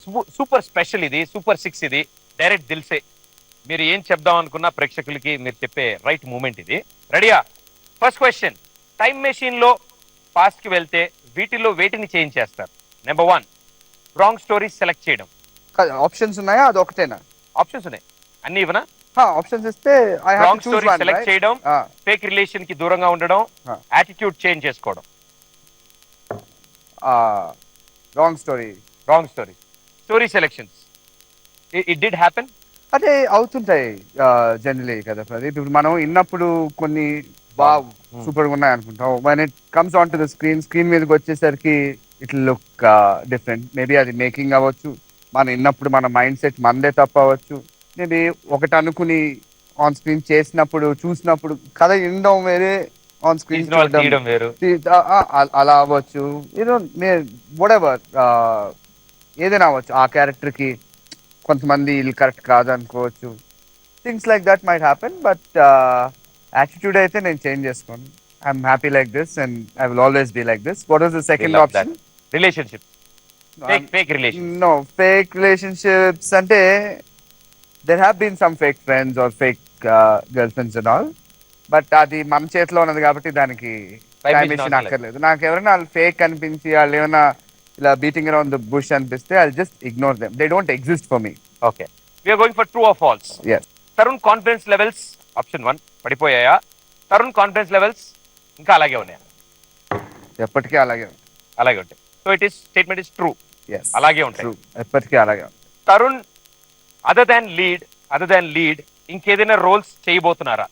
Super special ఇది, super six ఇది, direct దిల్సే. మీరు ఏం చెప్దాం అనుకున్నా ప్రేక్షకులకి మీరు చెప్పే రైట్ మూమెంట్ ఇది. రెడీయా? ఫస్ట్ క్వశ్చన్, టైం మెషిన్ లో పాస్ట్ కి వెళ్తే వీటిల్లో వేటిని చేంజ్ చేస్తారు? నెంబర్ 1, రాంగ్ స్టోరీస్ సెలెక్ట్ చేయడం. ఆప్షన్స్ ఉన్నాయా? అది ఒకటేనా? ఆప్షన్స్ ఉన్నాయి, అన్ని ఇవ్వనా? ఆప్షన్స్ ఇస్తే I have to wrong choose story one. Select చేయడం, ఫేక్ రిలేషన్ కి దూరంగా ఉండడం, యాటిట్యూడ్ చేంజ్ చేసుకోవడం. Wrong story. Wrong story. Story selections it did happen. అంటే అవుతుంటాయి జనరలీ కదా ప్రదీప్. ఇప్పుడు మనం విన్నప్పుడు కొన్ని బాగా సూపర్గా ఉన్నాయి అనుకుంటాం. when it comes on to the screen మీదకి వచ్చేసరికి ఇట్ లుక్ డిఫరెంట్. మేబీ అది మేకింగ్ అవ్వచ్చు, మనం విన్నప్పుడు మన మైండ్ సెట్ మనదే తప్ప అవ్వచ్చు. మేబీ ఒకటి అనుకుని ఆన్ స్క్రీన్ చేసినప్పుడు చూసినప్పుడు కథ వినడం వేరే, ఆన్ స్క్రీన్ తీయడం వేరు. అలా అవ్వచ్చు. ఏదో whatever, ఏదైనా అవ్వచ్చు. ఆ క్యారెక్టర్కి కొంతమంది వీళ్ళు కరెక్ట్ కాదనుకోవచ్చు. Things like that might happen. But attitude అయితే నేను చేంజ్ చేసుకోను. I'm happy like this and I will always be like this. What was the second option? Relationship. Fake relation. No, fake relationships అంటే there have been some fake friends or fake girl friends and all. But అది మన చేతిలో ఉన్నది కాబట్టి దానికి time machine అక్కర్లేదు. నాకు ఎవరైనా వాళ్ళు ఫేక్ అనిపించి వాళ్ళు ఏమైనా ఇలా బీటింగ్ అరౌండ్ ద బుష్ అనిపిస్తే I just ignore them. They don't exist for me. Okay, we are going for true or false. yes. Tarun confidence levels option 1 పడిపోయాయా? తరుణ్ కాన్ఫిడెన్స్ లెవెల్స్ ఇంకా అలాగే ఉన్నాయా? ఎప్పటికీ అలాగే ఉంది. అలాగే ఉంటాయి. So it is statement is true. yes, అలాగే ఉంటాయి. true. ఎప్పటికీ అలాగే ఉంది. తరుణ్ అదర్ దాన్ లీడ్ ఇంకేదైనా రోల్స్ చేయబోతున్నారా?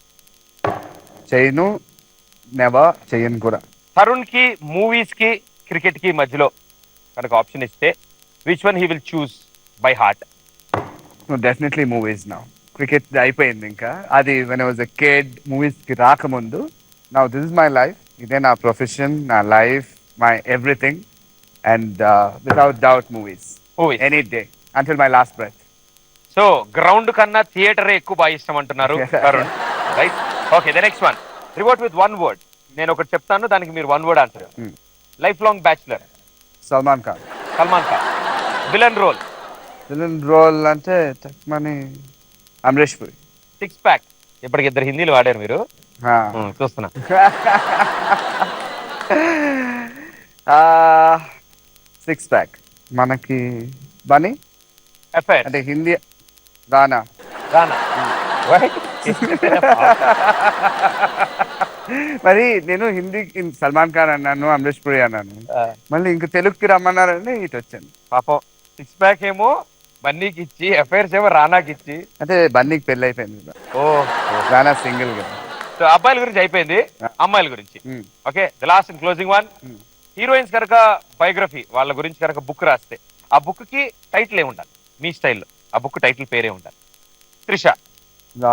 చేయను, నెవర్ చేయను కూడా. తరుణ్ కి మూవీస్ కి క్రికెట్ కి మధ్యలో కనుక ఆప్షన్ ఇస్తే which one he will choose by heart? Definitely movies. Now cricket అయిపోయింది. ఇంకా అది when I was a kid, movies కి రాకముందు. Now this is my life. ఇదే నా ప్రొఫెషన్, నా life, my everything. And without doubt movies any day until my last breath. So ground కన్నా థియేటరే ఎక్కువ బాగా ఇష్టం అంటున్నారు Tarun, right? Okay, the next one, revert with one word. నేను ఒకటి చెప్తాను, దానికి మీరు one word answer. Life long bachelor. Salman Khan. Villain role అంటే తక్కువని అమరీష్ పురి. Six pack. ఇప్పటికి 2 హిందీలు వాడారు మీరు, చూస్తున్నా. సిక్స్ ప్యాక్ మనకి బనీ అఫైర్ అంటే హిందీ. రానా. మరి నేను హిందీ సల్మాన్ ఖాన్ అన్నాను, అమరీష్ పురి అన్నాను. మళ్ళీ ఇంక తెలుగుకి రమ్మన్నారని ఇటు వచ్చాను. పాపం సిక్స్ ప్యాక్ ఏమో బన్నీకి ఇచ్చి, అఫైర్స్ ఏమో రానాకి ఇచ్చి. అంటే బన్నీకి పెళ్లి అయిపోయింది, రానా సింగిల్ గా. సో అబ్బాయిల గురించి అయిపోయింది, అమ్మాయిల గురించి. Okay, the last and closing one. Heroines కనుక బయోగ్రఫీ వాళ్ళ గురించి కనుక బుక్ రాస్తే ఆ బుక్ కి టైటిల్ ఏముండాలి మీ స్టైల్లో? ఆ బుక్ టైటిల్ పేరే ఉండాలి. త్రిష.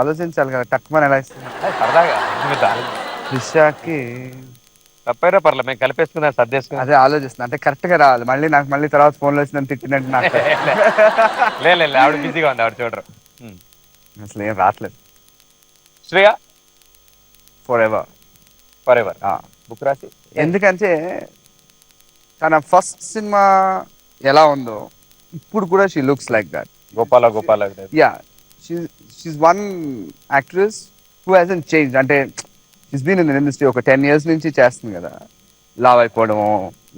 ఆలోచించాలి కదా, తక్కువ ఎలా ఇస్తుంది సరదాగా. త్రిషకి తప్పైనా పర్లేదు, మేము కలిపేసుకున్నా సర్దేసుకున్నా. అదే ఆలోచిస్తున్నా, అంటే కరెక్ట్ గా రావాలి. మళ్ళీ నాకు తర్వాత ఫోన్లో వచ్చిన తిట్టినట్టు నాకు. లేదు, ఆవిడ బిజీగా ఉంది, ఆవిడ చూడరు. అసలు ఏం రావట్లేదు. శ్రేయ. ఫర్ ఎవర్ బుక్ రాసి. ఎందుకంటే తన ఫస్ట్ సినిమా ఎలా ఉందో ఇప్పుడు కూడా she looks like that. Gopala. Yeah, she's one actress who hasn't change. అంటే she's been in the industry ఒక 10 years నుంచి చేస్తుంది కదా. లావ్ అయిపోవడము,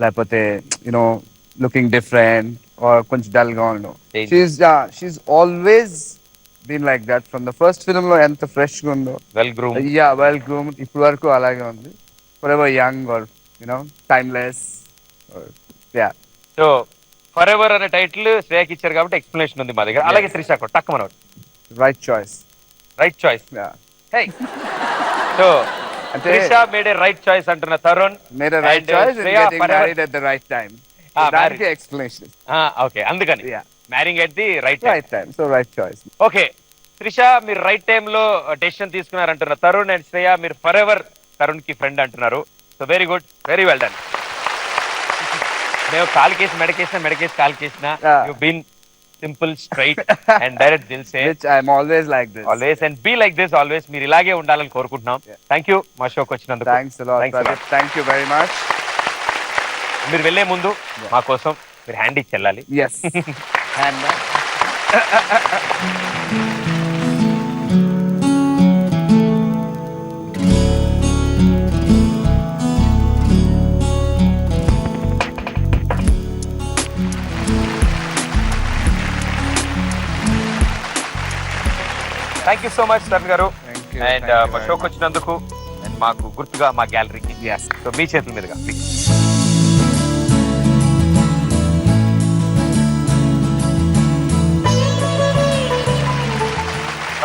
లేకపోతే యూనో లుకింగ్ డిఫరెంట్, కొంచెం డల్ గా ఉండడం. She's always been like that. From the first film లో ఎంత ఫ్రెష్ గా ఉందో, వెల్ గ్రూమ్డ్, ఇప్పుడు వరకు అలాగే ఉంది. Forever young or you know timeless. Yeah, so forever అనే టైటిల్ శ్రేయకి ఇచ్చారు కాబట్టి ఎక్స్ప్లెనేషన్ ఉంది మా దగ్గర. అలాగే త్రిష కూడా టక్కుమని right choice. Hey, so Trisha made a right choice అంటున్న Tarun. Made a right choice and getting married at the right time. దానికి ఎక్స్ప్లెనేషన్. ఓకే, అందుకని marrying at the right time. So right choice. Okay, Trisha మీరు రైట్ టైం లో decision తీసుకున్నారంటున్న Tarun, and Shreya మీరు forever Tarun కి friend అంటున్నారు. So very good, very well done. మేము కాల్ కేసి మెడకేసిన కాల్ కేసిన you been simple, straight and direct దిల్సే. I'm always like this. Always and be like this always. మీరు ఇలాగే ఉండాలని కోరుకుంటున్నాం. థ్యాంక్ యూ మా షోకి వచ్చినందుకు. Thanks a lot. Thank you very much. మీరు వెళ్ళే ముందు మా కోసం మీరు హ్యాండ్ ఇచ్చి వెళ్ళాలి. Yes. Hand bag. Thank you so much Tarun గారు Thank you, and thank you మా very షోకి much. వచ్చినందుకు అండ్ మాకు గుర్తుగా మా గ్యాలరీకి Yes. సో మీ చేతుల మీదుగా please.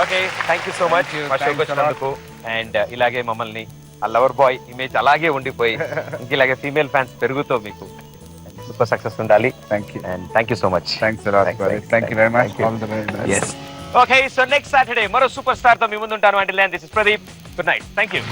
Okay thank you so much Thank you, మా షోకి thanks a వచ్చినందుకు అండ్ ఇలాగే మమ్మల్ని ఆ లవర్ బాయ్ ఇమేజ్ అలాగే ఉండిపోయి ఇంక ఇలాగే ఫీమేల్ ఫ్యాన్స్ పెరుగుతూ మీకు సూపర్ సక్సెస్ ఉండాలి Thank you. And thank you so much. Thanks a lot, Thanks, brother. thanks, Thank you very much. thank you. All the very best. Okay so next Saturday మరో super star తో మీ ముందు ఉంటాను. అంటే this is Pradeep. Good night. Thank you.